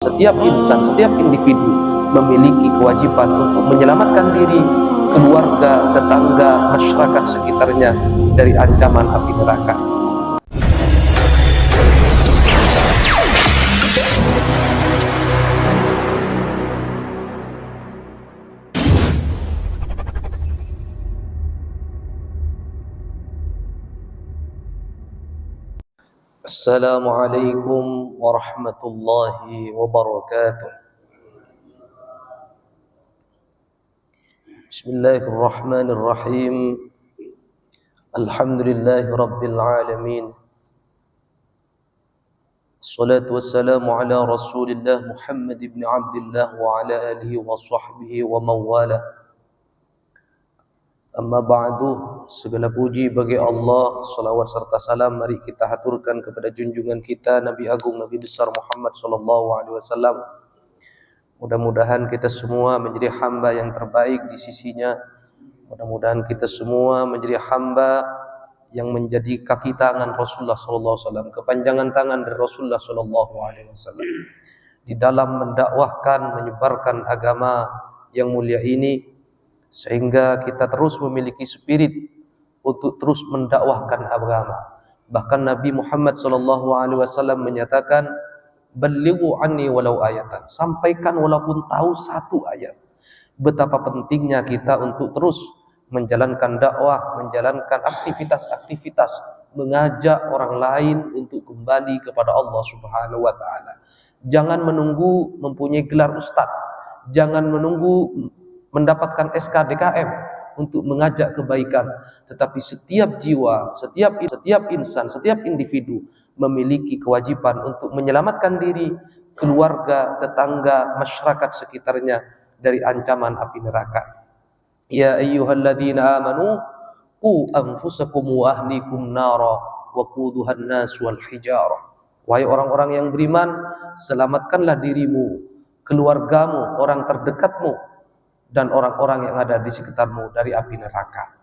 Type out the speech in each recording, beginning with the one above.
setiap insan, setiap individu memiliki kewajiban untuk menyelamatkan diri, keluarga, tetangga, masyarakat sekitarnya dari ancaman api neraka. Assalamualaikum warahmatullahi wabarakatuh. Bismillahirrahmanirrahim. Alhamdulillahi rabbil alamin. Assalatu wassalamu ala Rasulillah Muhammad ibn Abdullah wa ala alihi wa sahbihi wa mawala. Amma ba'du, segala puji bagi Allah, salawat serta salam mari kita haturkan kepada junjungan kita Nabi Agung Nabi besar Muhammad sallallahu alaihi wasallam. Mudah-mudahan kita semua menjadi hamba yang terbaik di sisinya. Mudah-mudahan kita semua menjadi hamba yang menjadi kaki tangan Rasulullah sallallahu alaihi wasallam, kepanjangan tangan dari Rasulullah sallallahu alaihi wasallam di dalam mendakwahkan, menyebarkan agama yang mulia ini, sehingga kita terus memiliki spirit untuk terus mendakwahkan agama. Bahkan Nabi Muhammad sallallahu alaihi wasallam menyatakan, "Ballighu anni walau ayatan." Sampaikan walaupun tahu satu ayat. Betapa pentingnya kita untuk terus menjalankan dakwah, menjalankan aktivitas-aktivitas, mengajak orang lain untuk kembali kepada Allah Subhanahu wa taala. Jangan menunggu mempunyai gelar ustaz, jangan menunggu mendapatkan SKDKM untuk mengajak kebaikan, tetapi setiap jiwa, setiap insan, setiap individu memiliki kewajiban untuk menyelamatkan diri, keluarga, tetangga, masyarakat sekitarnya dari ancaman api neraka. Ya ayyuhalladzina amanu qu anfusakum wa ahlikum nara wa quduhan nas wal hijarah. Wahai orang-orang yang beriman, selamatkanlah dirimu, keluargamu, orang terdekatmu, dan orang-orang yang ada di sekitarmu dari api neraka.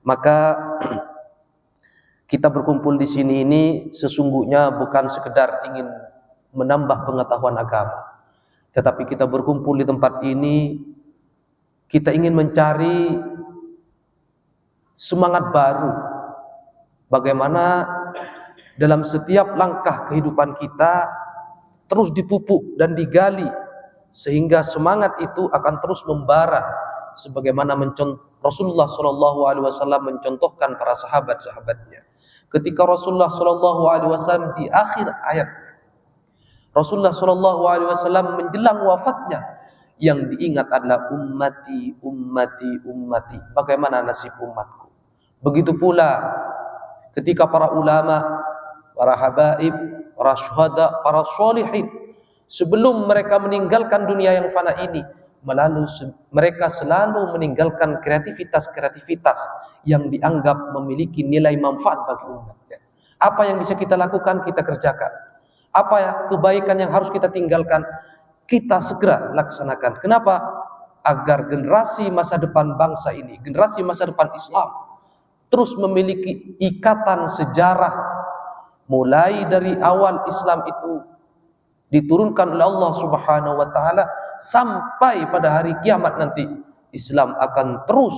Maka kita berkumpul di sini ini sesungguhnya bukan sekedar ingin menambah pengetahuan agama, tetapi kita berkumpul di tempat ini, kita ingin mencari semangat baru. Bagaimana dalam setiap langkah kehidupan kita terus dipupuk dan digali, sehingga semangat itu akan terus membara, sebagaimana Rasulullah Shallallahu Alaihi Wasallam mencontohkan para sahabat-sahabatnya. Ketika Rasulullah Shallallahu Alaihi Wasallam di akhir ayat, Rasulullah Shallallahu Alaihi Wasallam menjelang wafatnya, yang diingat adalah ummati, ummati, ummati. Bagaimana nasib umatku? Begitu pula ketika para ulama, para habaib, para syuhada, para sholihin, sebelum mereka meninggalkan dunia yang fana ini, mereka selalu meninggalkan kreativitas-kreativitas yang dianggap memiliki nilai manfaat bagi umatnya. Apa yang bisa kita lakukan, kita kerjakan. Apa ya kebaikan yang harus kita tinggalkan, kita segera laksanakan. Kenapa? Agar generasi masa depan bangsa ini, generasi masa depan Islam, terus memiliki ikatan sejarah, mulai dari awal Islam itu diturunkan oleh Allah Subhanahu wa taala sampai pada hari kiamat nanti, Islam akan terus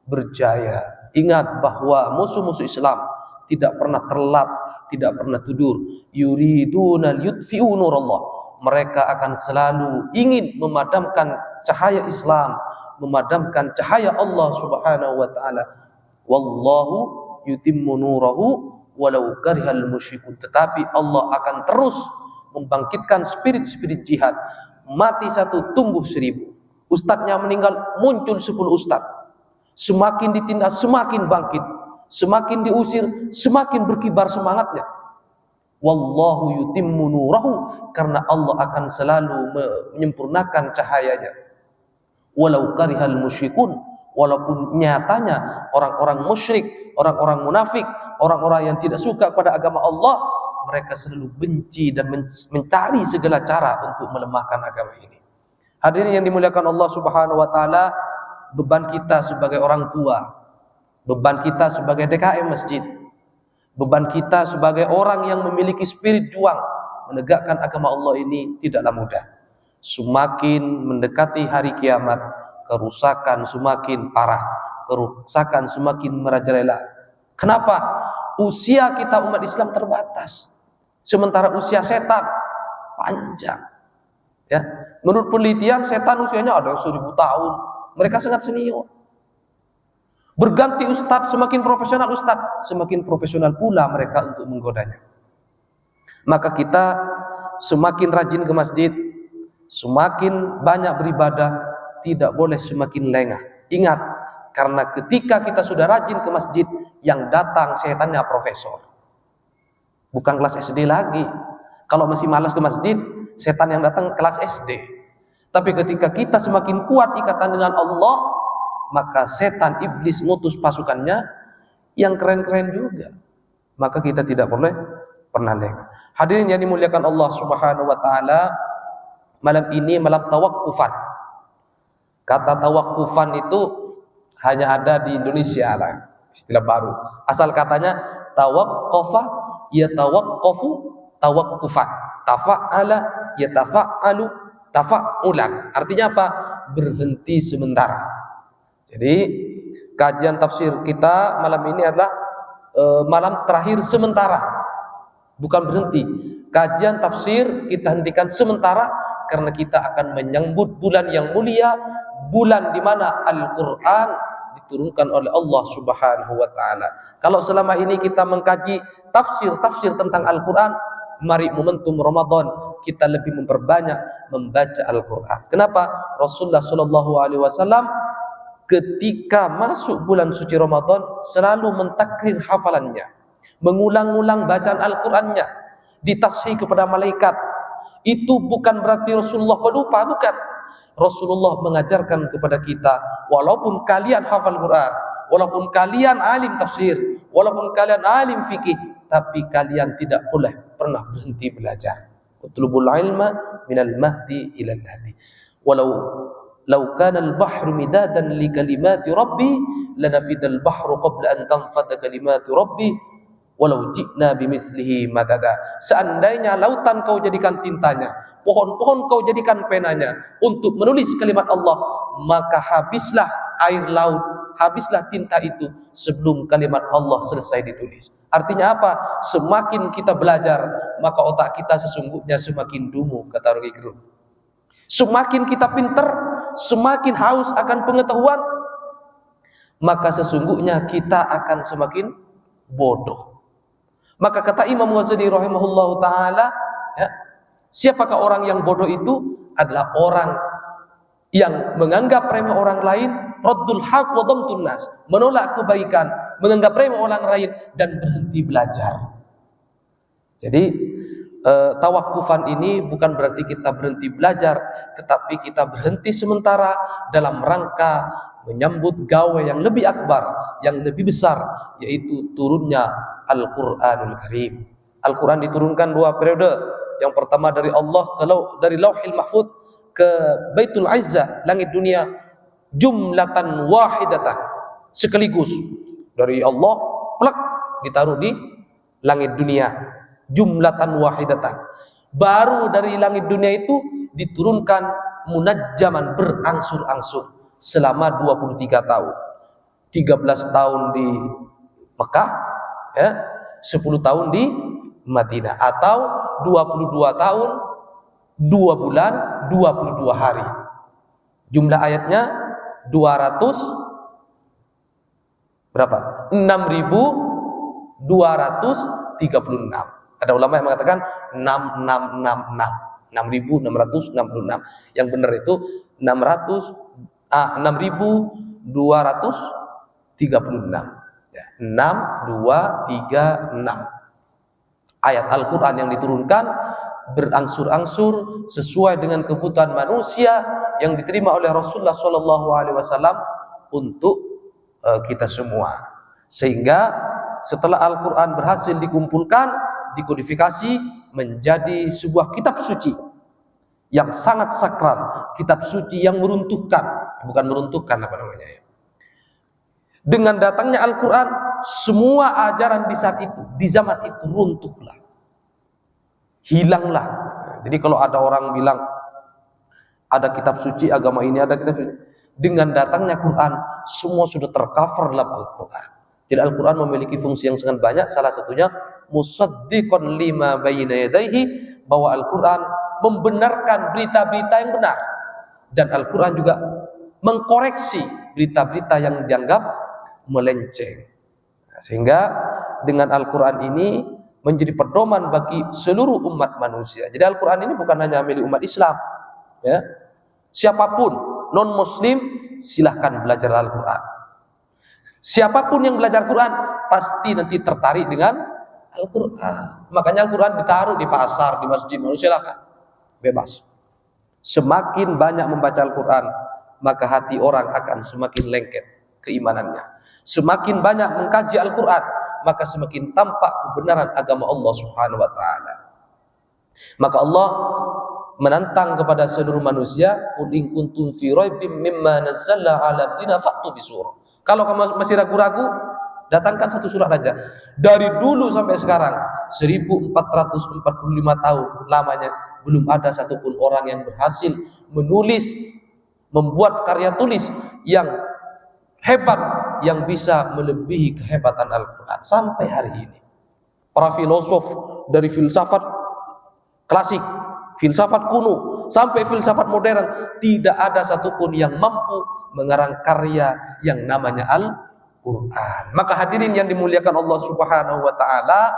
berjaya. Ingat bahwa musuh-musuh Islam tidak pernah terlap, tidak pernah tidur. Yuriduna liyutfi'u nurallah. Mereka akan selalu ingin memadamkan cahaya Islam, memadamkan cahaya Allah Subhanahu wa taala. Wallahu yutimmu nurahu walau karihal musyrikun. Tetapi Allah akan terus membangkitkan spirit-spirit jihad. Mati satu, tumbuh 1000. Ustadznya meninggal, muncul 10 ustadz. Semakin ditindas, semakin bangkit. Semakin diusir, semakin berkibar semangatnya. Wallahu yutimmu nurahu, karena Allah akan selalu menyempurnakan cahayanya. Walau karihal musyrikun, walaupun nyatanya orang-orang musyrik, orang-orang munafik, orang-orang yang tidak suka pada agama Allah, mereka selalu benci dan mencari segala cara untuk melemahkan agama ini. Hadirin yang dimuliakan Allah Subhanahu wa taala, beban kita sebagai orang tua, beban kita sebagai DKM masjid, beban kita sebagai orang yang memiliki spirit juang menegakkan agama Allah ini tidaklah mudah. Semakin mendekati hari kiamat, kerusakan semakin parah, kerusakan semakin merajalela. Kenapa? Usia kita umat Islam terbatas, sementara usia setan panjang. Ya, menurut penelitian setan usianya ada 1000 tahun. Mereka sangat senior. Berganti ustadz, semakin profesional ustadz, semakin profesional pula mereka untuk menggodanya. Maka kita semakin rajin ke masjid, semakin banyak beribadah, tidak boleh semakin lengah. Ingat, karena ketika kita sudah rajin ke masjid, yang datang setannya profesor, bukan kelas SD lagi. Kalau masih malas ke masjid, setan yang datang kelas SD. Tapi ketika kita semakin kuat ikatan dengan Allah, maka setan iblis ngutus pasukannya yang keren-keren juga. Maka kita tidak boleh pernah lengah. Hadirin yang dimuliakan Allah Subhanahu wa taala, malam ini malam tawakufan. Kata tawakufan itu hanya ada di Indonesia lah, istilah baru. Asal katanya tawaqqafa yatawaqqafu tawaqqufan. Tafa'ala yatafa'alu tafa'ulan. Artinya apa? Berhenti sementara. Jadi kajian tafsir kita malam ini adalah malam terakhir sementara, bukan berhenti. Kajian tafsir kita hentikan sementara karena kita akan menyambut bulan yang mulia, bulan di mana Al-Quran diturunkan oleh Allah Subhanahu wa taala. Kalau selama ini kita mengkaji tafsir tentang Al-Quran, mari momentum Ramadan kita lebih memperbanyak membaca Al-Quran. Kenapa? Rasulullah Shallallahu Alaihi Wasallam ketika masuk bulan suci Ramadan selalu mentakrir hafalannya, mengulang-ulang bacaan Al-Qurannya, ditashih kepada malaikat. Itu bukan berarti Rasulullah pelupa, bukan. Rasulullah mengajarkan kepada kita, walaupun kalian hafal Quran, walaupun kalian alim tafsir, walaupun kalian alim fikih, tapi kalian tidak boleh pernah berhenti belajar. Utlubul ilma minal mahdi ilal hadi. Walau kana al-bahru midadan li kalimati rabbi lanafidal bahru qabla an tanfada kalimati rabbi walau ji'na bimithlihi madada. Seandainya lautan kau jadikan tintanya, pohon-pohon kau jadikan penanya untuk menulis kalimat Allah, maka habislah air laut, habislah tinta itu sebelum kalimat Allah selesai ditulis. Artinya apa? Semakin kita belajar, maka otak kita sesungguhnya semakin dungu, kata Rocky Gerung. Semakin kita pinter, semakin haus akan pengetahuan, maka sesungguhnya kita akan semakin bodoh. Maka kata Imam Ghazali rahimahullahu taala, ya, siapakah orang yang bodoh itu? Adalah orang yang menganggap remeh orang lain, raddul haq wa dhamtun nas, menolak kebaikan, menganggap remeh orang lain dan berhenti belajar. Jadi tawakufan ini bukan berarti kita berhenti belajar, tetapi kita berhenti sementara dalam rangka menyambut gawe yang lebih akbar, yang lebih besar, yaitu turunnya Al-Quranul Karim. Al-Quran diturunkan 2 periode. Yang pertama dari Allah dari Lauhil Mahfuz ke Baitul Izzah, langit dunia, jumlatan wahidatan, sekaligus dari Allah plak ditaruh di langit dunia, jumlatan wahidatan. Baru dari langit dunia itu diturunkan munajjaman, berangsur-angsur selama 23 tahun. 13 tahun di Mekah, ya, 10 tahun di Madinah, atau 22 tahun 2 bulan 22 hari. Jumlah ayatnya 200 berapa? 6.236. Ada ulama yang mengatakan 6666, 6.666. Yang benar itu 6.236. Ya, 6236. Ayat Al-Quran yang diturunkan berangsur-angsur sesuai dengan kebutuhan manusia yang diterima oleh Rasulullah SAW untuk kita semua. Sehingga setelah Al-Quran berhasil dikumpulkan, dikodifikasi menjadi sebuah kitab suci yang sangat sakral, kitab suci yang meruntuhkan, bukan meruntuhkan apa namanya ya. Dengan datangnya Al-Quran, semua ajaran di saat itu, di zaman itu runtuhlah, hilanglah. Jadi kalau ada orang bilang ada kitab suci agama ini, ada kitab suci, dengan datangnya Quran semua sudah tercover dalam Al-Quran. Jadi Al-Quran memiliki fungsi yang sangat banyak, salah satunya musaddiqan lima baina yadayhi, bahwa Al-Quran membenarkan berita-berita yang benar, dan Al-Quran juga mengkoreksi berita-berita yang dianggap melenceng. Sehingga dengan Al-Quran ini menjadi pedoman bagi seluruh umat manusia. Jadi Al-Quran ini bukan hanya milik umat Islam, ya. Siapapun non muslim silahkan belajar Al-Quran. Siapapun yang belajar Quran pasti nanti tertarik dengan Al-Quran. Makanya Al-Quran ditaruh di pasar, di masjid, silahkan, bebas. Semakin banyak membaca Al-Quran, maka hati orang akan semakin lengket keimanannya. Semakin banyak mengkaji Al-Quran, maka semakin tampak kebenaran agama Allah Subhanahu wa ta'ala. Maka Allah menantang kepada seluruh manusia, qul in kuntum fi raibim mimma nazzalna 'ala abdina fa'tu bi surah. Kalau kamu masih ragu-ragu, datangkan satu surat saja. Dari dulu sampai sekarang 1445 tahun lamanya, belum ada satupun orang yang berhasil menulis, membuat karya tulis yang hebat, yang bisa melebihi kehebatan Al-Quran sampai hari ini. Para filosof dari filsafat klasik, filsafat kuno, sampai filsafat modern, tidak ada satupun yang mampu mengarang karya yang namanya Al-Quran. Maka hadirin yang dimuliakan Allah Subhanahu wa ta'ala,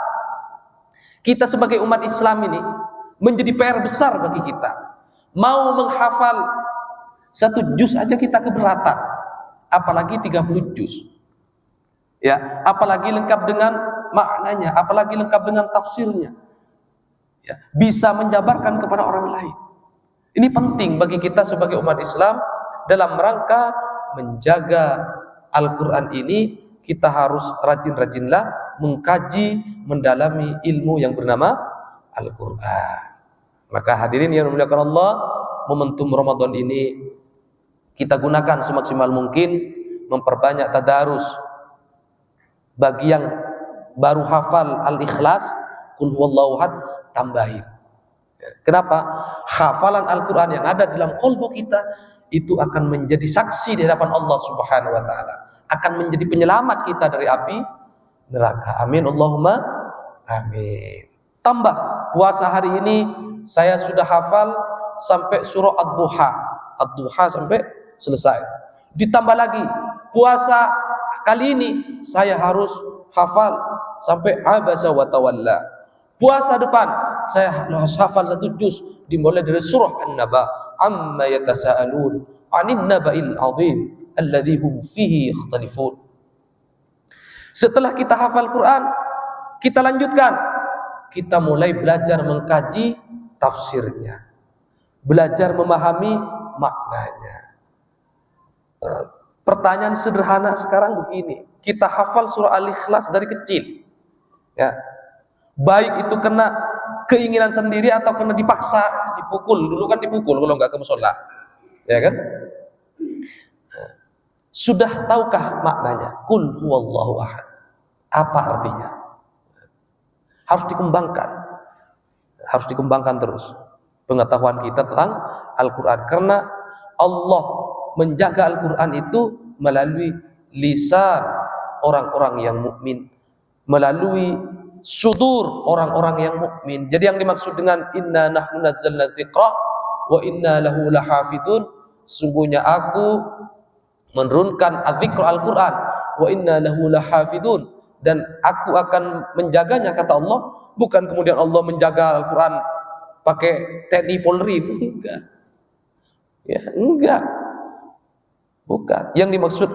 kita sebagai umat Islam ini menjadi PR besar bagi kita. Mau menghafal satu juz aja kita keberatan, apalagi 30 juz. Ya, apalagi lengkap dengan maknanya, apalagi lengkap dengan tafsirnya. Ya, bisa menjabarkan kepada orang lain. Ini penting bagi kita sebagai umat Islam. Dalam rangka menjaga Al-Quran ini, kita harus rajin-rajinlah mengkaji, mendalami ilmu yang bernama Al-Quran. Maka hadirin yang dimuliakan Allah, momentum Ramadan ini kita gunakan semaksimal mungkin, memperbanyak tadarus. Bagi yang baru hafal Al-Ikhlas, Qul huwallahu ahad, tambahin. Kenapa? Hafalan Al-Quran yang ada dalam qalbu kita itu akan menjadi saksi di hadapan Allah Subhanahu wa ta'ala, akan menjadi penyelamat kita dari api neraka. Amin, Allahumma amin. Tambah, puasa hari ini saya sudah hafal sampai surah Ad-Duha. Ad-Duha sampai selesai. Ditambah lagi, puasa kali ini saya harus hafal sampai Abasa wa Tawalla. Puasa depan saya harus hafal satu juz, dimulai dari surah An-Naba, amma yatasaalun 'anil naba'il 'adzim alladzi hum fihi yakhtalifun. Setelah kita hafal Quran, kita lanjutkan, kita mulai belajar mengkaji tafsirnya, belajar memahami maknanya. Pertanyaan sederhana sekarang begini, kita hafal surah Al-Ikhlas dari kecil, ya, baik itu kena keinginan sendiri atau kena dipaksa, dipukul. Dulu kan dipukul kalau nggak ke mushola, ya kan? Sudah tahukah maknanya? Qul huwallahu ahad. Apa artinya? Harus dikembangkan terus pengetahuan kita tentang Al-Quran, karena Allah menjaga Al-Quran itu melalui lisan orang-orang yang mukmin, melalui sudur orang-orang yang mukmin. Jadi yang dimaksud dengan inna nahnu nazzalna dzikra wa inna lahu lahafidun, sungguhnya aku menurunkan adzikra Al-Quran, wa inna lahu lahafidun, dan aku akan menjaganya, kata Allah. Bukan kemudian Allah menjaga Al-Quran pakai TNI Polri, enggak. Ya, enggak. Bukan. Yang dimaksud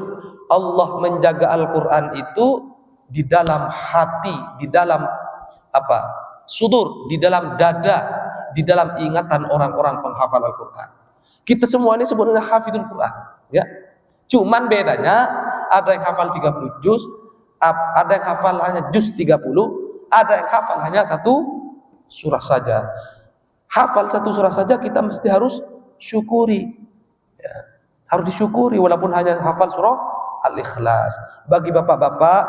Allah menjaga Al-Quran itu di dalam hati, di dalam apa? Sudur, di dalam dada, di dalam ingatan orang-orang penghafal Al-Quran. Kita semua ini sebenarnya hafidul Quran, ya. Cuman bedanya ada yang hafal 30 juz, ada yang hafal hanya juz 30, ada yang hafal hanya satu surah saja. Hafal satu surah saja kita mesti harus syukuri, ya. Harus disyukuri walaupun hanya hafal surah Al-Ikhlas. Bagi bapak-bapak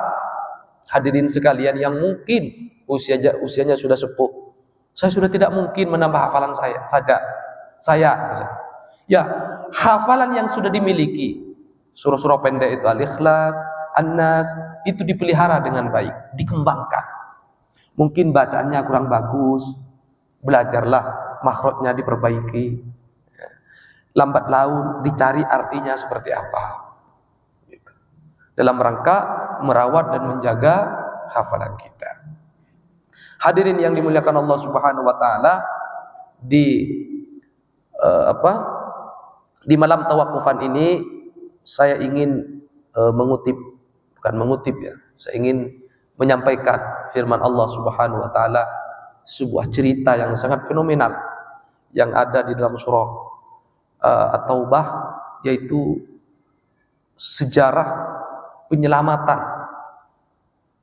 hadirin sekalian yang mungkin usianya sudah sepuh, Saya sudah tidak mungkin menambah hafalan saya saja. Ya, hafalan yang sudah dimiliki, surah-surah pendek itu Al-Ikhlas, An-Nas, itu dipelihara dengan baik, dikembangkan. Mungkin bacaannya kurang bagus, belajarlah makhrajnya diperbaiki. Lambat laun dicari artinya seperti apa. Dalam rangka merawat dan menjaga hafalan kita. Hadirin yang dimuliakan Allah Subhanahu wa taala, di malam tawakufan ini saya ingin saya ingin menyampaikan firman Allah Subhanahu wa taala, sebuah cerita yang sangat fenomenal yang ada di dalam surah At-Taubah, yaitu sejarah penyelamatan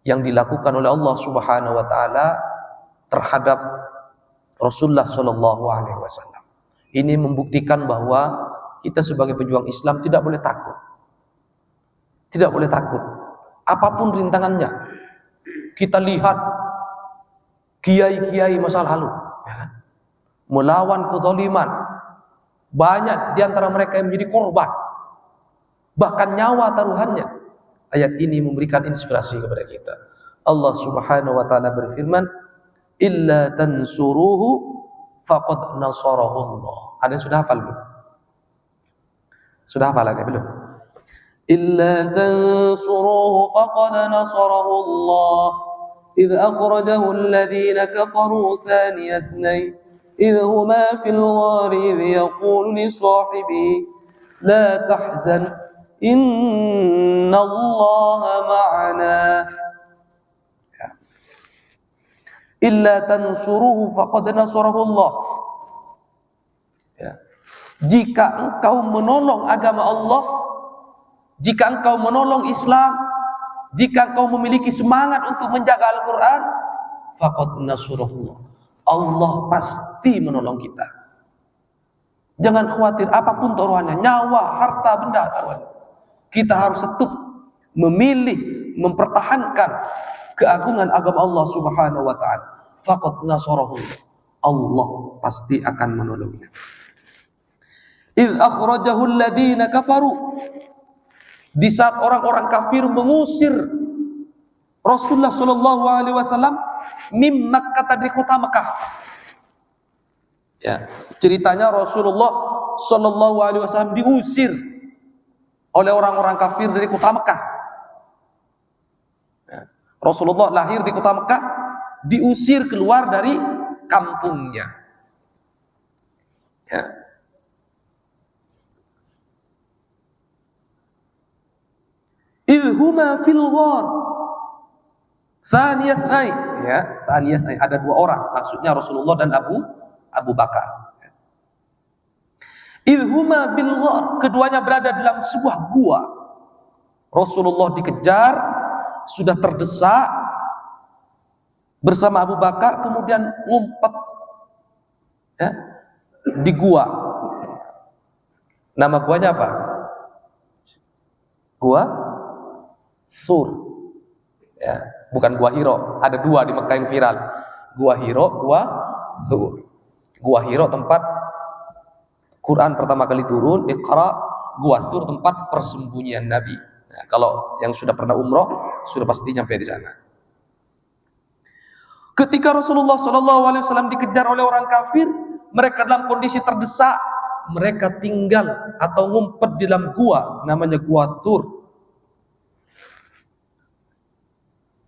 yang dilakukan oleh Allah Subhanahu wa taala terhadap Rasulullah sallallahu alaihi wasallam. Ini membuktikan bahwa kita sebagai pejuang Islam tidak boleh takut. Tidak boleh takut. Apapun rintangannya. Kita lihat kiai-kiai masa lalu, ya kan? Melawan kezaliman. Banyak di antara mereka yang menjadi korban, bahkan nyawa taruhannya. Ayat ini memberikan inspirasi kepada kita. Allah Subhanahu wa taala berfirman, "Illa tansuruhu faqad nasarahu Allah." Ada yang sudah hafal belum? Sudah hafal lagi belum? Illa tansuruhu faqad nasarahu Allah idh akhrajahu alladhina kafaru thaniya ithnain idh huma fil ghari idh yaqulu li sahibihi la tahzan inna Allah ma'ana. Illa tansuruhu faqad nasarahu Allah. Ya. Jika engkau menolong agama Allah, jika engkau menolong Islam, jika engkau memiliki semangat untuk menjaga Al-Quran, faqad nasarahu Allah. Allah pasti menolong kita. Jangan khawatir apapun taruhannya, nyawa, harta, benda taruhannya. Kita harus tetap memilih, mempertahankan keagungan agama Allah Subhanahu wa taala. Faqad nasarahu Allah pasti akan menolongnya. Idz akhrajahu alladziina kafaru, di saat orang-orang kafir mengusir Rasulullah sallallahu alaihi wasallam mim Makkah, dari kota Mekah. Ya, ceritanya Rasulullah sallallahu alaihi wasallam diusir oleh orang-orang kafir dari kota Mekah. Ya, Rasulullah lahir di kota Mekah, diusir keluar dari kampungnya. Ya. Idhuma fil ghar thaniyat nai, ya, thaniyat nai, ada dua orang, maksudnya Rasulullah dan Abu Bakar. Idhuma bil ghar, keduanya berada dalam sebuah gua. Rasulullah dikejar, sudah terdesak bersama Abu Bakar, kemudian ngumpet, ya, di gua. Nama guanya apa? Gua Sur, ya, bukan Gua Hiro. Ada dua di Mekah yang viral, Gua Hiro, Gua Sur. Gua Hiro tempat Quran pertama kali turun, Iqra. Gua Sur tempat persembunyian Nabi. Nah, kalau yang sudah pernah umroh sudah pasti nyampe di sana. Ketika Rasulullah SAW dikejar oleh orang kafir, mereka dalam kondisi terdesak, mereka tinggal atau ngumpet di dalam gua, namanya Gua Sur.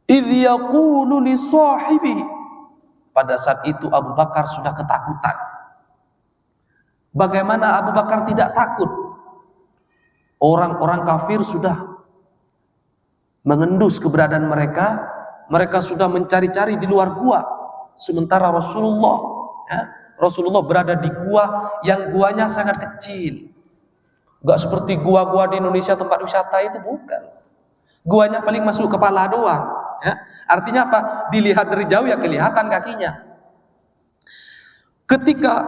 Idh yaqulu li sahibihi, pada saat itu Abu Bakar sudah ketakutan. Bagaimana Abu Bakar tidak takut? Orang-orang kafir sudah mengendus keberadaan mereka, mereka sudah mencari-cari di luar gua. Sementara Rasulullah, ya, Rasulullah berada di gua yang guanya sangat kecil. Enggak seperti gua-gua di Indonesia tempat wisata itu, bukan. Guanya paling masuk kepala doang. Ya, artinya apa? Dilihat dari jauh ya kelihatan kakinya. Ketika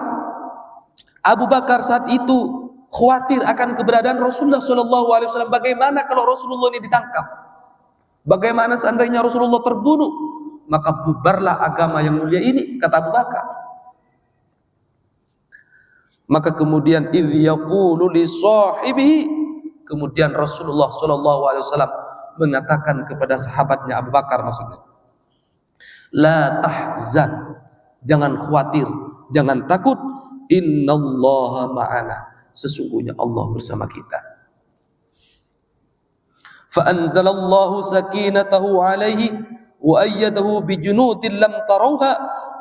Abu Bakar saat itu khawatir akan keberadaan Rasulullah SAW, bagaimana kalau Rasulullah ini ditangkap? Bagaimana seandainya Rasulullah terbunuh? maka bubarlah agama yang mulia ini, kata Abu Bakar. Maka kemudian idh yaqulu li sahibihi, kemudian Rasulullah sallallahu alaihi wasallam mengatakan kepada sahabatnya Abu Bakar, maksudnya, la tahzan, jangan khawatir, jangan takut, innallaha ma'ana, sesungguhnya Allah bersama kita. Fa anzalallahu sakinatahu alaihi wa ayyadahu bijunudin lam tarawha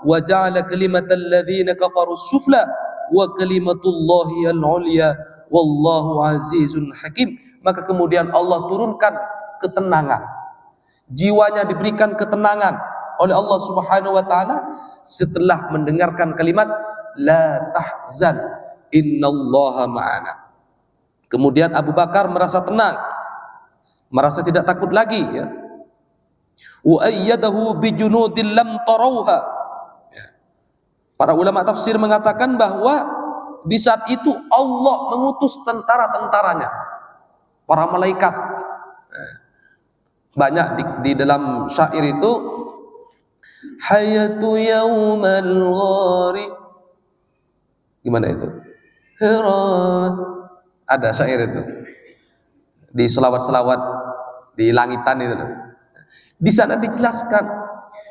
wa ja'ala kalimatal ladzina kafaru sufla wa kalimatullahi al-ulya wallahu azizun hakim. Maka kemudian Allah turunkan ketenangan, jiwanya diberikan ketenangan oleh Allah Subhanahu wa taala setelah mendengarkan kalimat la tahzan innallaha ma'ana. Kemudian Abu Bakar merasa tenang, merasa tidak takut lagi, ya. Wa ayyadahu bijunudin lam tarawha. Para ulama tafsir mengatakan bahwa di saat itu Allah mengutus tentara-tentaranya, para malaikat. Banyak di dalam syair itu, hayatu yaumal ghari, gimana itu? Ada syair itu di selawat-selawat di langitan itu. Di sana dijelaskan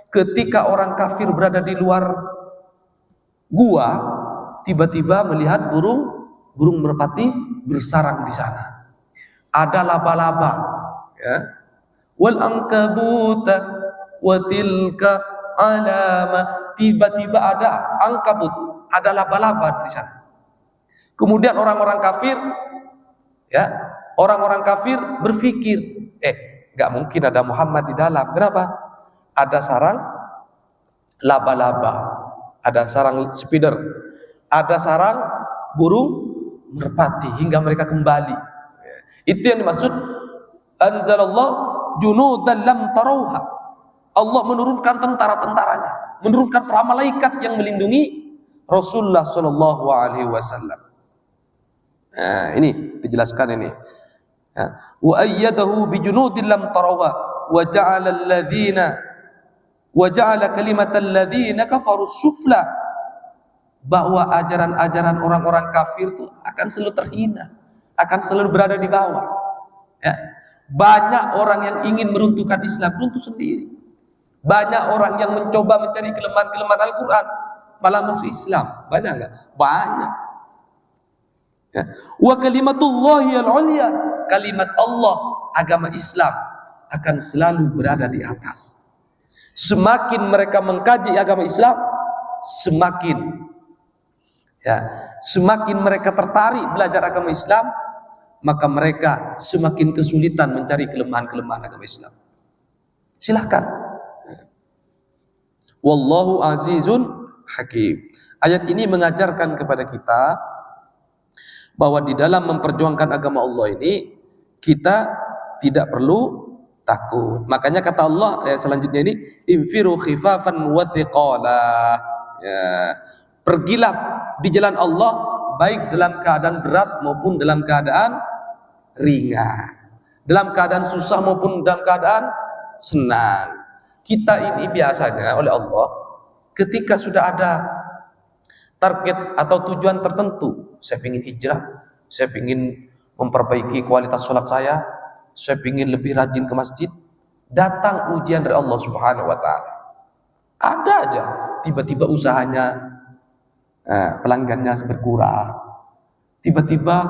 ketika orang kafir berada di luar gua, tiba-tiba melihat burung merpati bersarang di sana. Ada laba-laba, ya. Wal angkabuta wa tilka alama, tiba-tiba ada angkabut, ada laba-laba di sana. Kemudian orang-orang kafir, ya, orang-orang kafir berpikir, nggak mungkin ada Muhammad di dalam. Kenapa? Ada sarang laba-laba, ada sarang spider, ada sarang burung merpati, hingga mereka kembali. Itu yang dimaksud anzalallah junudan lam tarawha. Allah menurunkan tentara-tentaranya, menurunkan para malaikat yang melindungi Rasulullah sallallahu alaihi wasallam. Nah, ini dijelaskan ini. Wa ayyadahu bijunudin lam tarawha wa ja'ala kalimatal ladzina kafaru sufla, bahwa ajaran-ajaran orang-orang kafir itu akan selalu terhina, akan selalu berada di bawah, ya. Banyak orang yang ingin meruntuhkan Islam, runtuh sendiri. Banyak orang yang mencoba mencari kelemahan-kelemahan Al-Quran, malah masuk Islam. Banyak enggak? Banyak, ya. Wa kalimatullahi al-ulya, kalimat Allah, agama Islam akan selalu berada di atas. Semakin mereka mengkaji agama Islam, semakin mereka tertarik belajar agama Islam, maka mereka semakin kesulitan mencari kelemahan-kelemahan agama Islam. Silahkan. Wallahu azizun hakim. Ayat ini mengajarkan kepada kita bahwa di dalam memperjuangkan agama Allah ini kita tidak perlu takut. Makanya kata Allah selanjutnya ini, infiru khifafan wa thiqala, ya. Pergilah di jalan Allah baik dalam keadaan berat maupun dalam keadaan ringan, dalam keadaan susah maupun dalam keadaan senang. Kita ini biasanya oleh Allah, ketika sudah ada target atau tujuan tertentu, saya ingin hijrah, saya ingin memperbaiki kualitas sholat saya ingin lebih rajin ke masjid, datang ujian dari Allah Subhanahu wa taala. Ada aja tiba-tiba usahanya, pelanggannya berkurang, tiba-tiba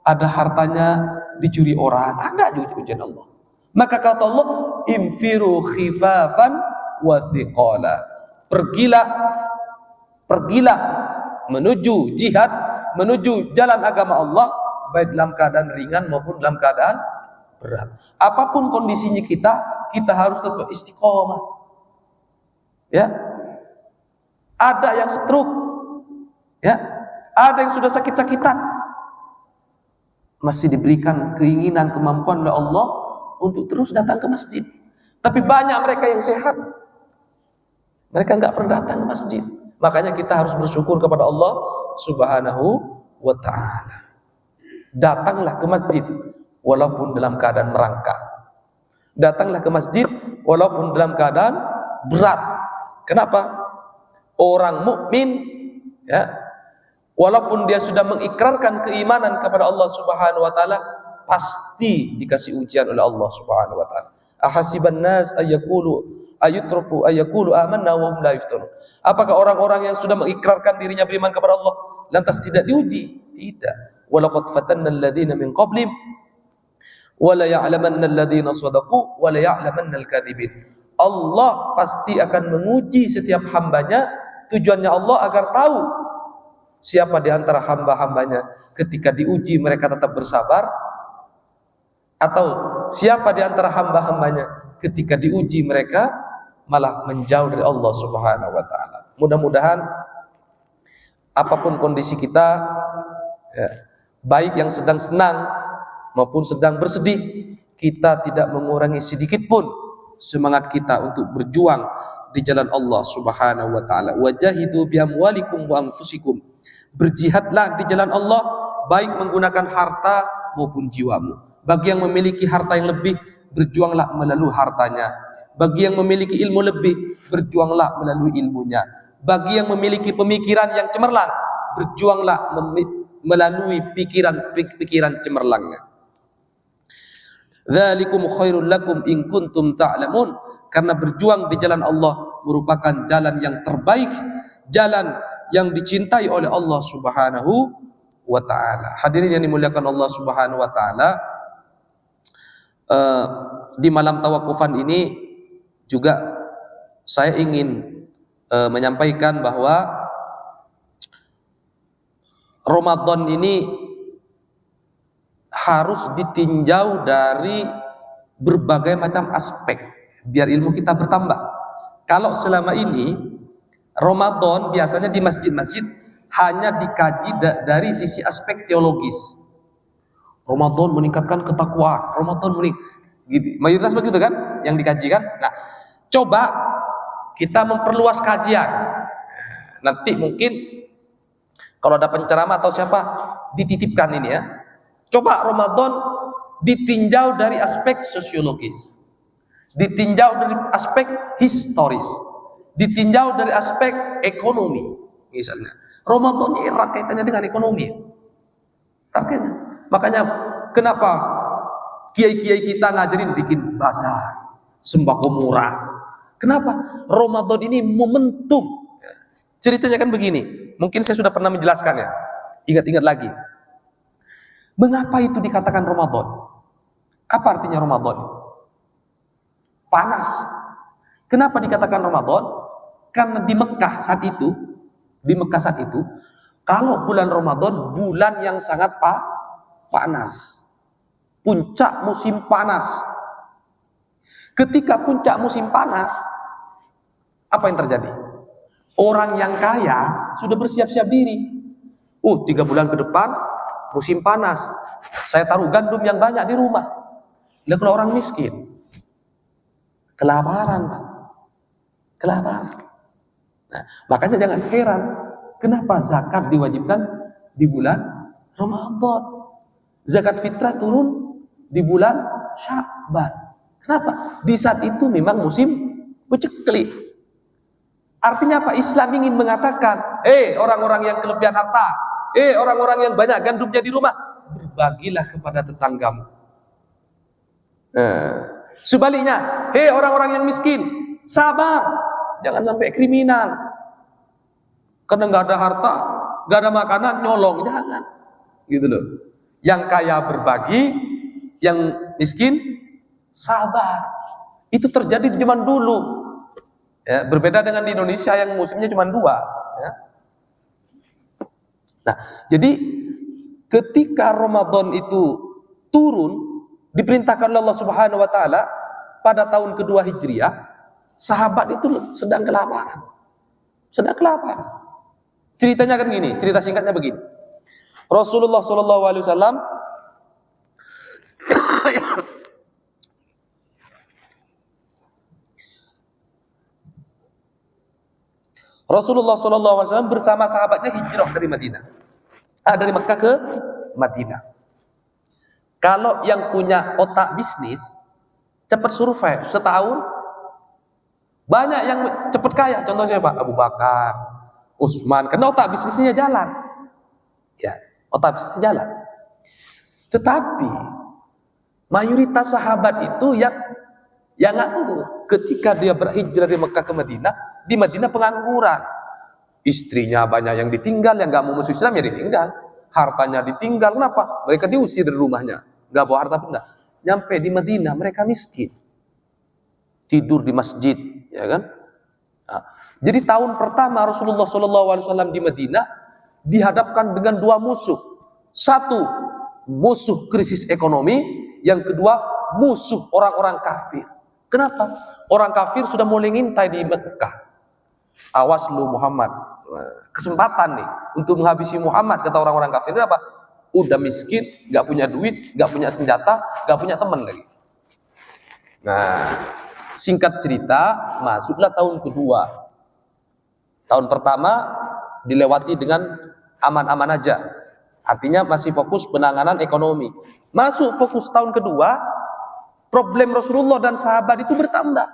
ada hartanya dicuri orang, ada juga ujian Allah. Maka kata Allah, infiru khifafan wa thiqala, pergilah menuju jihad, menuju jalan agama Allah, baik dalam keadaan ringan maupun dalam keadaan berat. Apapun kondisinya kita harus tetap istiqomah, ya. Ada yang stroke, ya, ada yang sudah sakit-sakitan, masih diberikan keinginan, kemampuan oleh Allah untuk terus datang ke masjid. Tapi banyak mereka yang sehat, mereka nggak pernah datang ke masjid. Makanya kita harus bersyukur kepada Allah Subhanahu wa ta'ala. Datanglah ke masjid walaupun dalam keadaan merangkak. Datanglah ke masjid walaupun dalam keadaan berat. Kenapa? Orang mukmin, ya, walaupun dia sudah mengikrarkan keimanan kepada Allah Subhanahu wa taala, pasti dikasih ujian oleh Allah Subhanahu wa taala. Ahasiban nas ayutrafu ayaqulu amanna wa hum la yuftanun. Apakah orang-orang yang sudah mengikrarkan dirinya beriman kepada Allah lantas tidak diuji? Tidak. Walaqad fatanna alladziina min qablihim wa la ya'lamanna alladziina shadaqu wa la ya'lamanna al-kadzibin. Allah pasti akan menguji setiap hambanya. Tujuannya Allah agar tahu siapa di antara hamba-hambanya ketika diuji mereka tetap bersabar, atau siapa di antara hamba-hambanya ketika diuji mereka malah menjauh dari Allah Subhanahu wa taala. Mudah-mudahan apapun kondisi kita, ya, baik yang sedang senang maupun sedang bersedih, kita tidak mengurangi sedikit pun semangat kita untuk berjuang di jalan Allah Subhanahu wa taala. Wajahidu bi amwalikum wa anfusikum. Berjihadlah di jalan Allah baik menggunakan harta maupun jiwamu. Bagi yang memiliki harta yang lebih, berjuanglah melalui hartanya. Bagi yang memiliki ilmu lebih, berjuanglah melalui ilmunya. Bagi yang memiliki pemikiran yang cemerlang, berjuanglah melalui pikiran cemerlangnya. Dzalikum khairul lakum in kuntum ta'lamun. Karena berjuang di jalan Allah merupakan jalan yang terbaik, jalan yang dicintai oleh Allah Subhanahu wa taala. Hadirin yang dimuliakan Allah Subhanahu wa taala, di malam tawakufan ini juga saya ingin menyampaikan bahwa Ramadan ini harus ditinjau dari berbagai macam aspek biar ilmu kita bertambah. Kalau selama ini Ramadan biasanya di masjid-masjid hanya dikaji dari sisi aspek teologis. Ramadan meningkatkan ketakwaan, Ramadan gitu. Mayoritas begitu kan yang dikaji kan? Nah, coba kita memperluas kajian. Nanti mungkin kalau ada penceramah atau siapa dititipkan ini ya. Coba Ramadan ditinjau dari aspek sosiologis, ditinjau dari aspek historis, ditinjau dari aspek ekonomi. Misalnya Ramadan ini erat kaitannya dengan ekonomi. Makanya, kenapa kiai-kiai kita ngajarin bikin bazar, sembako murah? Kenapa? Ramadan ini momentum. Ceritanya kan begini, mungkin saya sudah pernah menjelaskan ya. Ingat-ingat lagi. Mengapa itu dikatakan Ramadan? Apa artinya Ramadan? Panas. Kenapa dikatakan Ramadan? Karena di Mekah saat itu, kalau bulan Ramadan bulan yang sangat panas. Puncak musim panas. Ketika puncak musim panas, apa yang terjadi? Orang yang kaya sudah bersiap-siap diri. 3 bulan ke depan musim panas. Saya taruh gandum yang banyak di rumah. Lah kalau orang miskin, kelaparan, Pak. Kelaparan. Nah, makanya jangan heran kenapa zakat diwajibkan di bulan Ramadan. Zakat fitrah turun di bulan Sya'ban. Kenapa? Di saat itu memang musim peceklik. Artinya apa? Islam ingin mengatakan, orang-orang yang kelebihan harta, orang-orang yang banyak gandumnya di rumah, berbagilah kepada tetanggamu. Sebaliknya, orang-orang yang miskin, sabar, jangan sampai kriminal. Karena nggak ada harta, nggak ada makanan, nyolong, jangan. Gitu loh. Yang kaya berbagi, yang miskin sabar. Itu terjadi di zaman dulu. Ya, berbeda dengan di Indonesia yang musimnya cuma 2. Ya. Nah, jadi ketika Ramadan itu turun, diperintahkan oleh Allah Subhanahu wa taala pada tahun kedua Hijriah, sahabat itu sedang kelaparan. Ceritanya kan gini, cerita singkatnya begini. Rasulullah sallallahu alaihi wasallam bersama sahabatnya hijrah dari Madinah. Dari Mekah ke Madinah. Kalau yang punya otak bisnis cepat survive setahun Banyak yang cepat kaya. Contohnya siapa? Abu Bakar, Utsman. Karena otak bisnisnya jalan. Ya, otak bisnisnya jalan. Tetapi mayoritas sahabat itu yang nganggur. Ketika dia berhijrah dari Mekah ke Madinah, di Madinah pengangguran. Istrinya banyak yang ditinggal, yang nggak mau masuk Islam ya ditinggal. Hartanya ditinggal. Kenapa? Mereka diusir dari rumahnya, nggak bawa harta benda. Nyampe di Madinah mereka miskin, tidur di masjid, ya kan? Nah, jadi tahun pertama Rasulullah SAW di Madinah dihadapkan dengan dua musuh. Satu, musuh krisis ekonomi. Yang kedua, musuh orang-orang kafir. Kenapa? Orang kafir sudah mulai ngintai di Mekah. Awas lu Muhammad, kesempatan nih untuk menghabisi Muhammad, kata orang-orang kafir. Kenapa? Udah miskin, gak punya duit, gak punya senjata, gak punya teman lagi. Nah, singkat cerita, masuklah tahun kedua. Tahun pertama dilewati dengan aman-aman aja. Artinya masih fokus penanganan ekonomi. Masuk fokus tahun kedua, problem Rasulullah dan sahabat itu bertambah.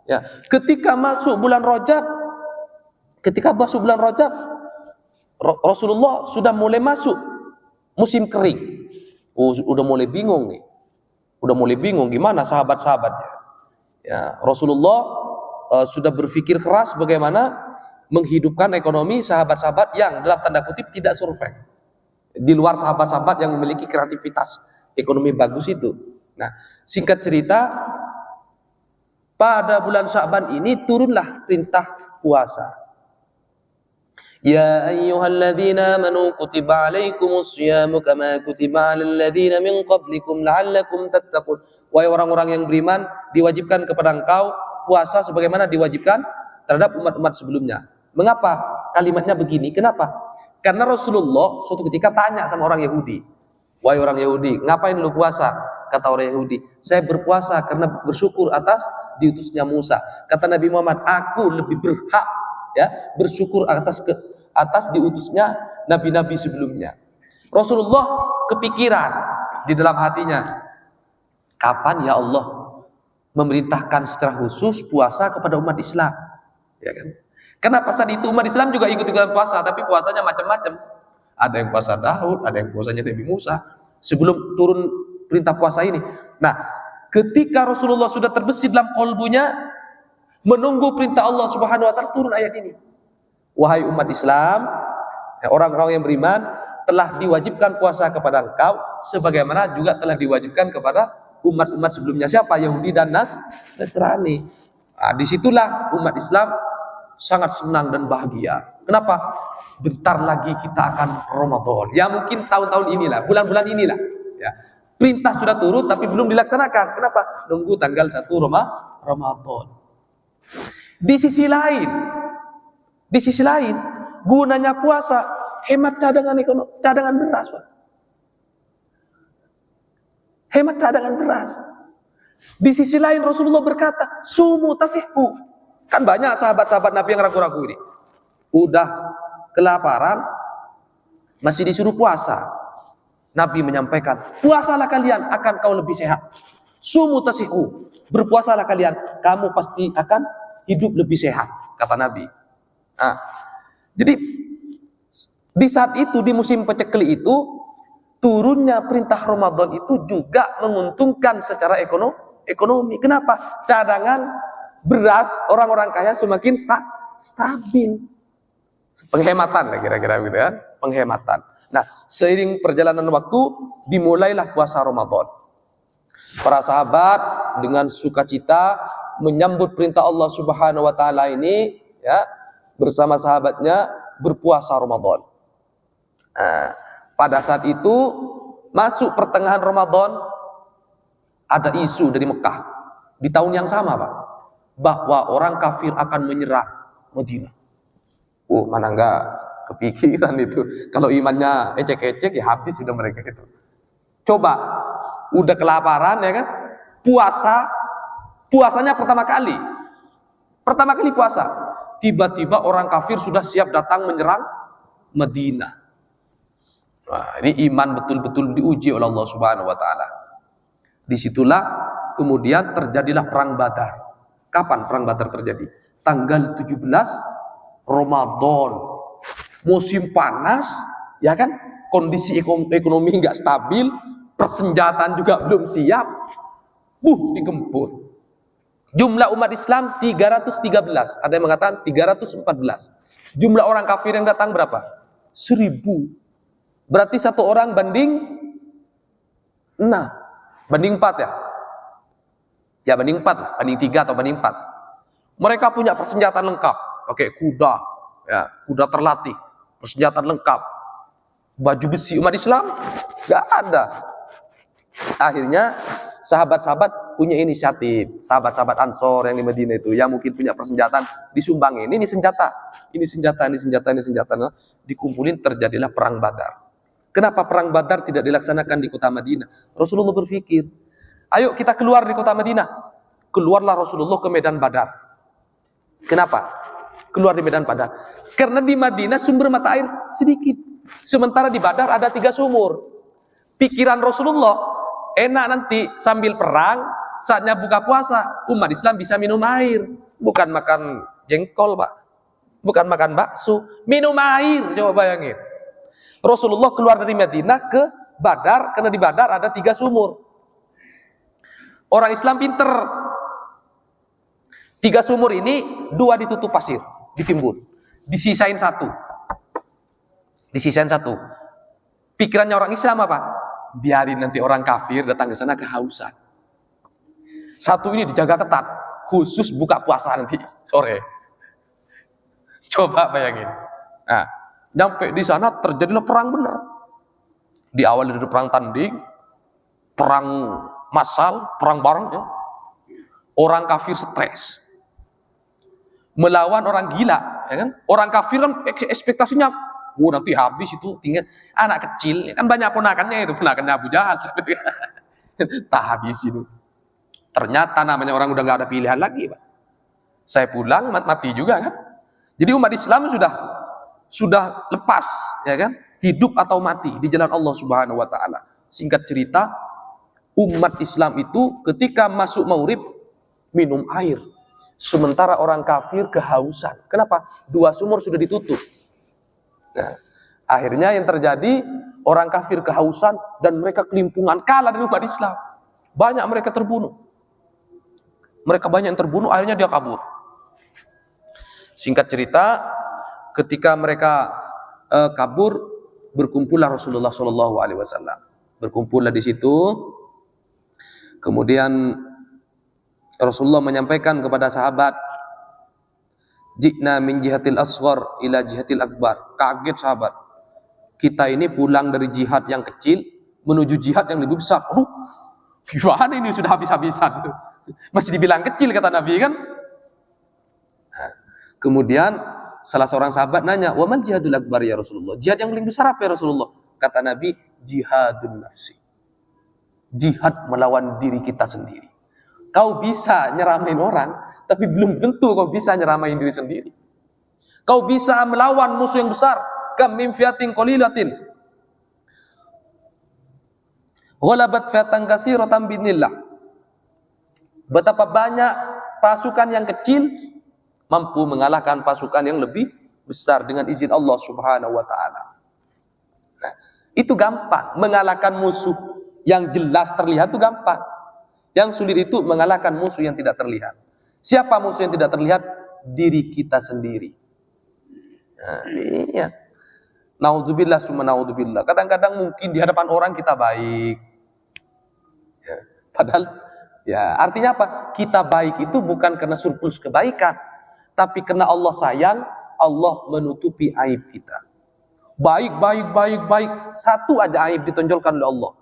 Ya, ketika masuk bulan Rajab, Rasulullah sudah mulai masuk musim kering. Udah mulai bingung nih. Udah mulai bingung gimana sahabat-sahabatnya. Ya, Rasulullah sudah berpikir keras bagaimana menghidupkan ekonomi sahabat-sahabat yang dalam tanda kutip tidak survive. Di luar sahabat-sahabat yang memiliki kreativitas ekonomi bagus itu. Nah, singkat cerita, pada bulan Sya'ban ini turunlah perintah puasa. Ya ayyuhalladzina amanu kutiba alaikumus syiyamu kama kutiba alal ladzina min qablikum la'allakum tattaqun. Wahai orang-orang yang beriman, diwajibkan kepada engkau puasa sebagaimana diwajibkan terhadap umat-umat sebelumnya. Mengapa kalimatnya begini? Kenapa? Karena Rasulullah suatu ketika tanya sama orang Yahudi. Wahai orang Yahudi, ngapain lu puasa? Kata orang Yahudi, saya berpuasa karena bersyukur atas diutusnya Musa. Kata Nabi Muhammad, aku lebih berhak ya bersyukur atas diutusnya nabi-nabi sebelumnya. Rasulullah kepikiran di dalam hatinya, kapan ya Allah memerintahkan secara khusus puasa kepada umat Islam? Ya kan? Karena pas itu umat Islam juga ikut-ikutan puasa, tapi puasanya macam-macam. Ada yang puasa Daud, ada yang puasanya Nabi Musa sebelum turun perintah puasa ini. Nah, ketika Rasulullah sudah terbesit dalam qalbunya menunggu perintah Allah Subhanahu wa taala, turun ayat ini. Wahai umat Islam, orang-orang yang beriman, telah diwajibkan puasa kepada engkau sebagaimana juga telah diwajibkan kepada umat-umat sebelumnya. Siapa? Yahudi dan Nasrani. Nah, disitulah umat Islam sangat senang dan bahagia. Kenapa? Bentar lagi kita akan Ramadan. Ya mungkin tahun-tahun inilah, bulan-bulan inilah. Ya. Perintah sudah turun tapi belum dilaksanakan. Kenapa? Nunggu tanggal 1 Ramadan. Di sisi lain, gunanya puasa hemat cadangan beras, Pak. Hemat cadangan beras. Di sisi lain Rasulullah berkata, sumu tasihku. Kan banyak sahabat-sahabat Nabi yang ragu-ragu ini. Udah kelaparan, masih disuruh puasa. Nabi menyampaikan, puasalah kalian, akan kau lebih sehat. Sumu tasihku, berpuasalah kalian, kamu pasti akan hidup lebih sehat, kata Nabi. Nah, jadi di saat itu, di musim pecekli itu, turunnya perintah Ramadan itu juga menguntungkan secara ekonomi. Kenapa? Cadangan beras orang-orang kaya semakin stabil. Penghematan lah kira-kira gitu kan, penghematan. Nah, seiring perjalanan waktu dimulailah puasa Ramadan. Para sahabat dengan sukacita menyambut perintah Allah Subhanahu wa taala ini ya, bersama sahabatnya berpuasa Ramadan. Nah, pada saat itu masuk pertengahan Ramadan ada isu dari Mekah di tahun yang sama, Pak, bahwa orang kafir akan menyerang Madinah. Mana enggak kepikiran itu. Kalau imannya ecek-ecek ya habis sudah mereka itu. Coba udah kelaparan ya kan? Puasanya pertama kali puasa. Tiba-tiba orang kafir sudah siap datang menyerang Madinah. Nah, ini iman betul-betul diuji oleh Allah Subhanahu wa taala. Disitulah kemudian terjadilah perang Badar. Kapan perang Badar terjadi? Tanggal 17 Ramadan. Musim panas, ya kan? Kondisi ekonomi nggak stabil, persenjataan juga belum siap. Digempur. Jumlah umat Islam 313. Ada yang mengatakan 314. Jumlah orang kafir yang datang berapa? 1000. Berarti satu orang banding 6. Banding 4 ya? Ya banding 4 lah, banding 3 atau banding 4. Mereka punya persenjataan lengkap, pakai kuda, ya, kuda terlatih, persenjataan lengkap. Baju besi umat Islam nggak ada. Akhirnya sahabat-sahabat punya inisiatif, sahabat-sahabat Ansor yang di Madinah itu, yang mungkin punya persenjataan, disumbangin. Ini senjata, ini senjata, ini senjata, ini senjata. Nah, dikumpulin, terjadilah perang Badar. Kenapa perang Badar tidak dilaksanakan di kota Madinah? Rasulullah berpikir, ayo kita keluar di kota Madinah. Keluarlah Rasulullah ke medan Badar. Kenapa? Keluar di medan Badar. Karena di Madinah sumber mata air sedikit. Sementara di Badar ada 3 sumur. Pikiran Rasulullah, enak nanti sambil perang, saatnya buka puasa, umat Islam bisa minum air. Bukan makan jengkol, Pak. Bukan makan bakso. Minum air, coba bayangin. Rasulullah keluar dari Madinah ke Badar, karena di Badar ada 3 sumur. Orang Islam pinter. 3 sumur ini 2 ditutup pasir, ditimbun. Disisain 1. Disisain 1. Pikirannya orang Islam apa? Biarin nanti orang kafir datang ke sana kehausan. 1 ini dijaga ketat, khusus buka puasa nanti sore. Coba bayangin. Nah, nyampe di sana terjadilah perang benar. Diawali dari perang tanding, perang massal, perang bareng ya. Orang kafir stres. Melawan orang gila, ya kan? Orang kafir kan ekspektasinya, nanti habis itu tinggal anak kecil, ya kan banyak ponakannya itu, ponakannya Abu Jahal. Tak habis itu. Ternyata namanya orang udah nggak ada pilihan lagi, Pak. Saya pulang mati juga kan. Jadi umat Islam sudah lepas, ya kan? Hidup atau mati di jalan Allah Subhanahu wa taala. Singkat cerita, umat Islam itu ketika masuk Maghrib minum air. Sementara orang kafir kehausan. Kenapa? 2 sumur sudah ditutup. Nah, akhirnya yang terjadi, orang kafir kehausan dan mereka kelimpungan, kalah dari umat Islam. Banyak mereka terbunuh. Mereka banyak yang terbunuh, akhirnya dia kabur. Singkat cerita, ketika mereka kabur, berkumpullah Rasulullah SAW. Berkumpullah di situ. Kemudian Rasulullah menyampaikan kepada sahabat, "Ji'na min jihatil asghar ila jihatil akbar." Kaget sahabat. Kita ini pulang dari jihad yang kecil menuju jihad yang lebih besar. Gimana ini sudah habis-habisan? Masih dibilang kecil kata Nabi kan? Kemudian salah seorang sahabat nanya, "Wa man jihadul akbar ya Rasulullah?" Jihad yang paling besar apa ya Rasulullah? Kata Nabi, jihadun nafsi. Jihad melawan diri kita sendiri. Kau bisa nyeramain orang, tapi belum tentu kau bisa nyeramain diri sendiri. Kau bisa melawan musuh yang besar. Kam min fiatin qalilatin ghalabat fiatan katsiratan binillah. Betapa banyak pasukan yang kecil mampu mengalahkan pasukan yang lebih besar dengan izin Allah Subhanahu wa taala. Nah, itu gampang. Mengalahkan musuh yang jelas terlihat itu gampang. Yang sulit itu mengalahkan musuh yang tidak terlihat. Siapa musuh yang tidak terlihat? Diri kita sendiri. Nah, iya. Naudzubillah summa naudzubillah. Kadang-kadang mungkin di hadapan orang kita baik. Ya, padahal ya artinya apa? Kita baik itu bukan karena surplus kebaikan, tapi karena Allah sayang, Allah menutupi aib kita. Baik, satu aja aib ditonjolkan oleh Allah,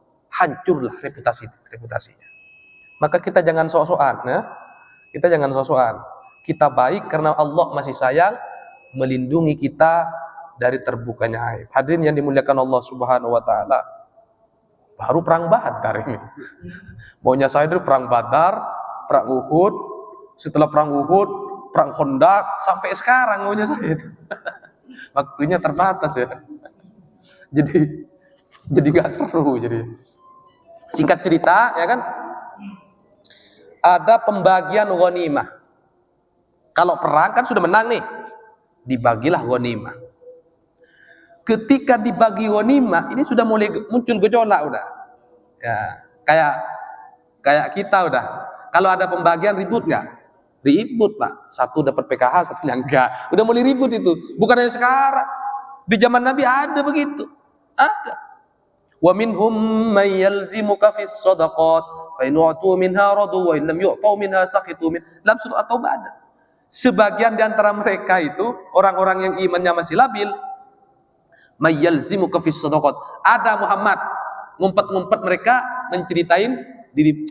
hancurlah reputasinya. Maka kita jangan sok-sokan, ya. Kita jangan sok-sokan. Kita baik karena Allah masih sayang, melindungi kita dari terbukanya aib. Hadirin yang dimuliakan Allah Subhanahu wa taala. Baru perang Badar ini. Maunya saya dari perang Badar, perang Uhud, setelah perang Uhud, perang Khandaq, sampai sekarang maunya saya itu. Waktunya terbatas ya. Jadi gak seru jadi. Singkat cerita, ya kan? Ada pembagian ghanimah. Kalau perang kan sudah menang nih, dibagilah ghanimah. Ketika dibagi ghanimah, ini sudah mulai muncul gejolak udah. Ya, kayak kita udah. Kalau ada pembagian ribut nggak? Ribut Pak. Satu dapat PKH, satunya enggak. Udah mulai ribut itu. Bukan hanya sekarang. Di zaman Nabi ada begitu. Ada. Wa minhum may yalzimuka fis shadaqat fa in u'tu minha radu wa in lam yu'tu minha sakhitu min. Dalam surah At-Taubah ada. Sebagian di antara mereka itu orang-orang yang imannya masih labil, may yalzimuka fis shadaqat. Ada Muhammad ngumpet-ngumpet mereka menceritain diri,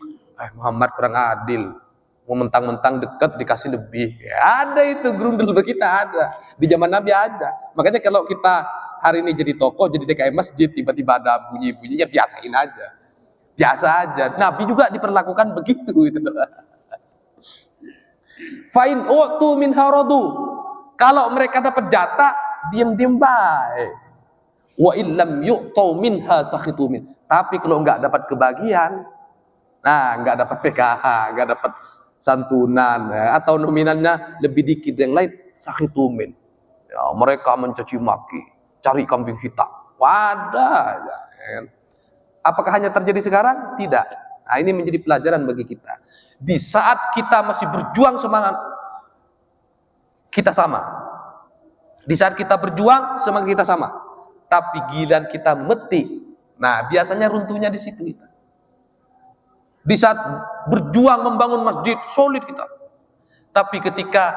Muhammad kurang adil. Mau mentang-mentang dekat dikasih lebih. Ya, ada itu grundel kita ada. Di zaman Nabi ada. Makanya kalau kita hari ini jadi tokoh, jadi DKM masjid, tiba-tiba ada bunyi-bunyinya, biasain aja. Biasa aja. Nabi juga diperlakukan begitu itu. Fa'in u'tu min haradu. Kalau mereka dapat jatah, diam-diam baik. Wa illam yu'tu minha sakhitu min. Tapi kalau enggak dapat kebagian, nah enggak dapat PKH, enggak dapat santunan ya, atau nominalnya lebih dikit yang lain, sakhitu min. Ya, mereka mencaci maki, cari kambing hitam. Wadah. Ya. Apakah hanya terjadi sekarang? Tidak. Nah, ini menjadi pelajaran bagi kita. Di saat kita masih berjuang semangat, kita sama. Di saat kita berjuang, semangat kita sama. Tapi giliran kita meti, nah biasanya runtuhnya di situ kita. Di saat berjuang membangun masjid, solid kita. Tapi ketika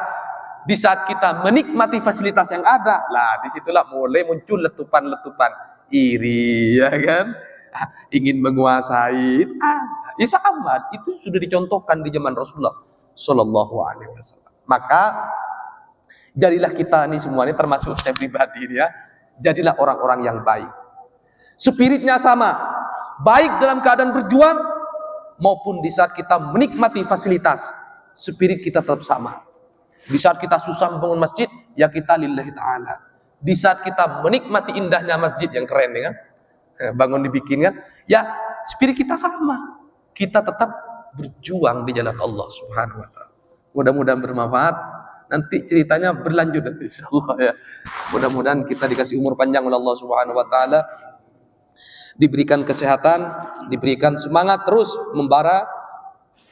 di saat kita menikmati fasilitas yang ada, lah disitulah mulai muncul letupan-letupan iri, ya kan? Ingin menguasai. Ya sama, itu sudah dicontohkan di zaman Rasulullah Shallallahu Alaihi Wasallam. Maka jadilah kita ini semuanya, termasuk saya pribadi ini ya, jadilah orang-orang yang baik. Spiritnya sama, baik dalam keadaan berjuang maupun di saat kita menikmati fasilitas, spirit kita tetap sama. Di saat kita susah membangun masjid, ya kita lillahi ta'ala. Di saat kita menikmati indahnya masjid yang keren ya kan, bangun dibikin kan, ya spirit kita sama. Kita tetap berjuang di jalan Allah Subhanahu wa ta'ala. Mudah-mudahan bermanfaat. Nanti ceritanya berlanjut insyaallah ya. Mudah-mudahan kita dikasih umur panjang oleh Allah Subhanahu wa ta'ala, diberikan kesehatan, diberikan semangat terus membara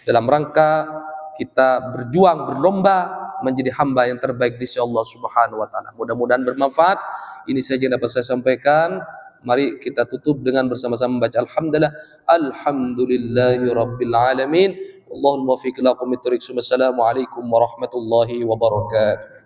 dalam rangka kita berjuang, berlomba menjadi hamba yang terbaik di sisi Allah Subhanahu wa ta'ala. Mudah-mudahan bermanfaat. Ini saja yang dapat saya sampaikan. Mari kita tutup dengan bersama-sama membaca alhamdulillah. Alhamdulillahirabbil alamin. Wallahul muwaffiq ila aqwamit thoriq. Wassalamualaikum warahmatullahi wabarakatuh.